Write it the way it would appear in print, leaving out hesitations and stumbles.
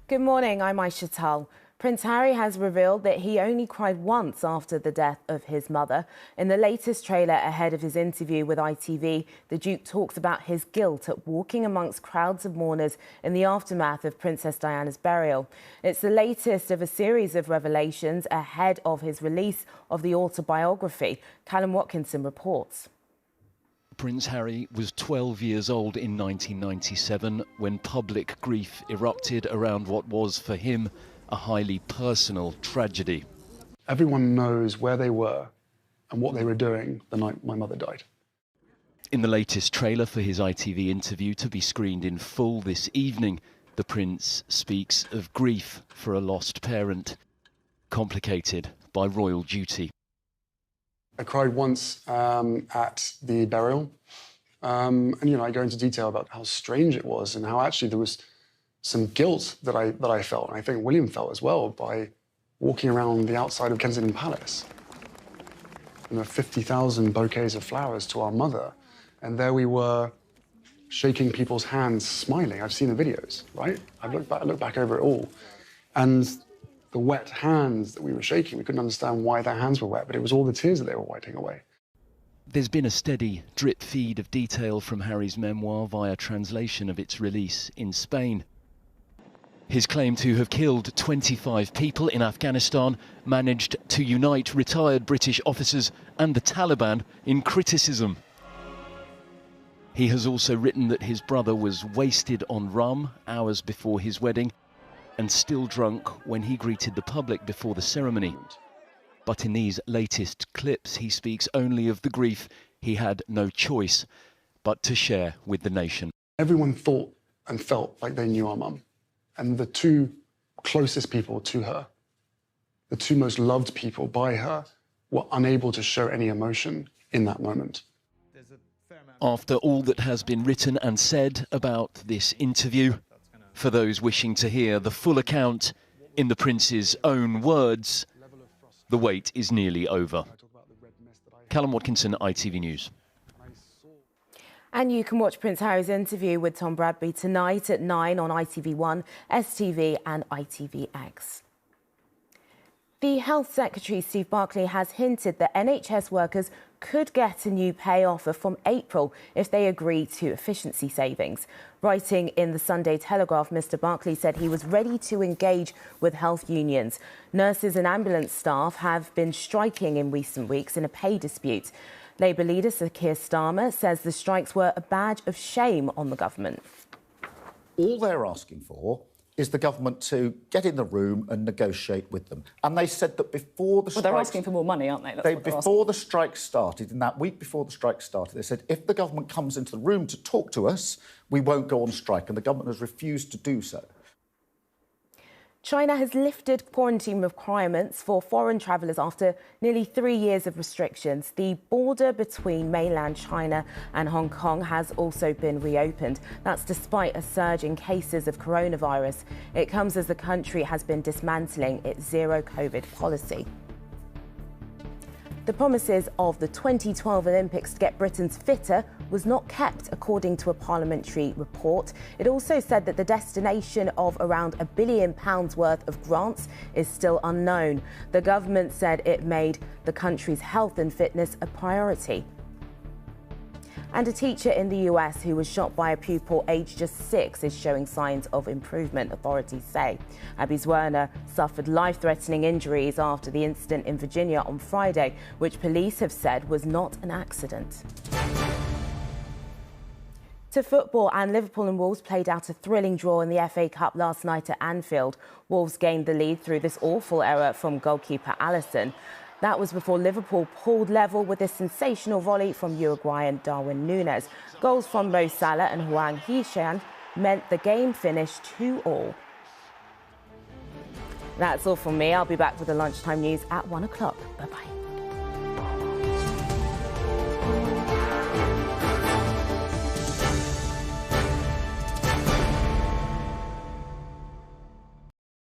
Good morning, I'm Ayshah Tull. Prince Harry has revealed that he only cried once after the death of his mother. In the latest trailer ahead of his interview with ITV, the Duke talks about his guilt at walking amongst crowds of mourners in the aftermath of Princess Diana's burial. It's the latest of a series of revelations ahead of his release of the autobiography. Callum Watkinson reports. Prince Harry was 12 years old in 1997 when public grief erupted around what was, for him, a highly personal tragedy. Everyone knows where they were and what they were doing the night my mother died. In the latest trailer for his ITV interview to be screened in full this evening, the Prince speaks of grief for a lost parent, complicated by royal duty. I cried once at the burial, and I go into detail about how strange it was and how actually there was some guilt that I felt, and I think William felt as well, by walking around the outside of Kensington Palace. 50,000 bouquets of flowers to our mother, and there we were, shaking people's hands, smiling. I've seen the videos, right? I look back over it all, and the wet hands that we were shaking, we couldn't understand why their hands were wet, but it was all the tears that they were wiping away. There's been a steady drip feed of detail from Harry's memoir via translation of its release in Spain. His claim to have killed 25 people in Afghanistan managed to unite retired British officers and the Taliban in criticism. He has also written that his brother was wasted on rum hours before his wedding and still drunk when he greeted the public before the ceremony. But in these latest clips, he speaks only of the grief he had no choice but to share with the nation. Everyone thought and felt like they knew our mum. And the two closest people to her, the two most loved people by her, were unable to show any emotion in that moment. After all that has been written and said about this interview, for those wishing to hear the full account in the Prince's own words, the wait is nearly over. Callum Watkinson, ITV News. And you can watch Prince Harry's interview with Tom Bradby tonight at 9 on ITV1, STV and ITVX. The Health Secretary, Steve Barclay, has hinted that NHS workers could get a new pay offer from April if they agree to efficiency savings. Writing in the Sunday Telegraph, Mr Barclay said he was ready to engage with health unions. Nurses and ambulance staff have been striking in recent weeks in a pay dispute. Labour leader Sir Keir Starmer says the strikes were a badge of shame on the government. All they're asking for is the government to get in the room and negotiate with them. And they said that before the strike... Well, they're asking for more money, aren't they? Before the strike started, in that week before the strike started, they said, if the government comes into the room to talk to us, we won't go on strike. And the government has refused to do so. China has lifted quarantine requirements for foreign travellers after nearly 3 years of restrictions. The border between mainland China and Hong Kong has also been reopened. That's despite a surge in cases of coronavirus. It comes as the country has been dismantling its zero-COVID policy. The promises of the 2012 Olympics to get Britons fitter was not kept, according to a parliamentary report. It also said that the destination of around £1 billion worth of grants is still unknown. The government said it made the country's health and fitness a priority. And a teacher in the US who was shot by a pupil aged just 6 is showing signs of improvement, authorities say. Abby Zwerner suffered life-threatening injuries after the incident in Virginia on Friday, which police have said was not an accident. To football, and Liverpool and Wolves played out a thrilling draw in the FA Cup last night at Anfield. Wolves gained the lead through this awful error from goalkeeper Alisson. That was before Liverpool pulled level with a sensational volley from Uruguayan Darwin Núñez. Goals from Mo Salah and Hwang Hee-chan meant the game finished 2-2. That's all from me. I'll be back with the lunchtime news at 1 o'clock. Bye-bye.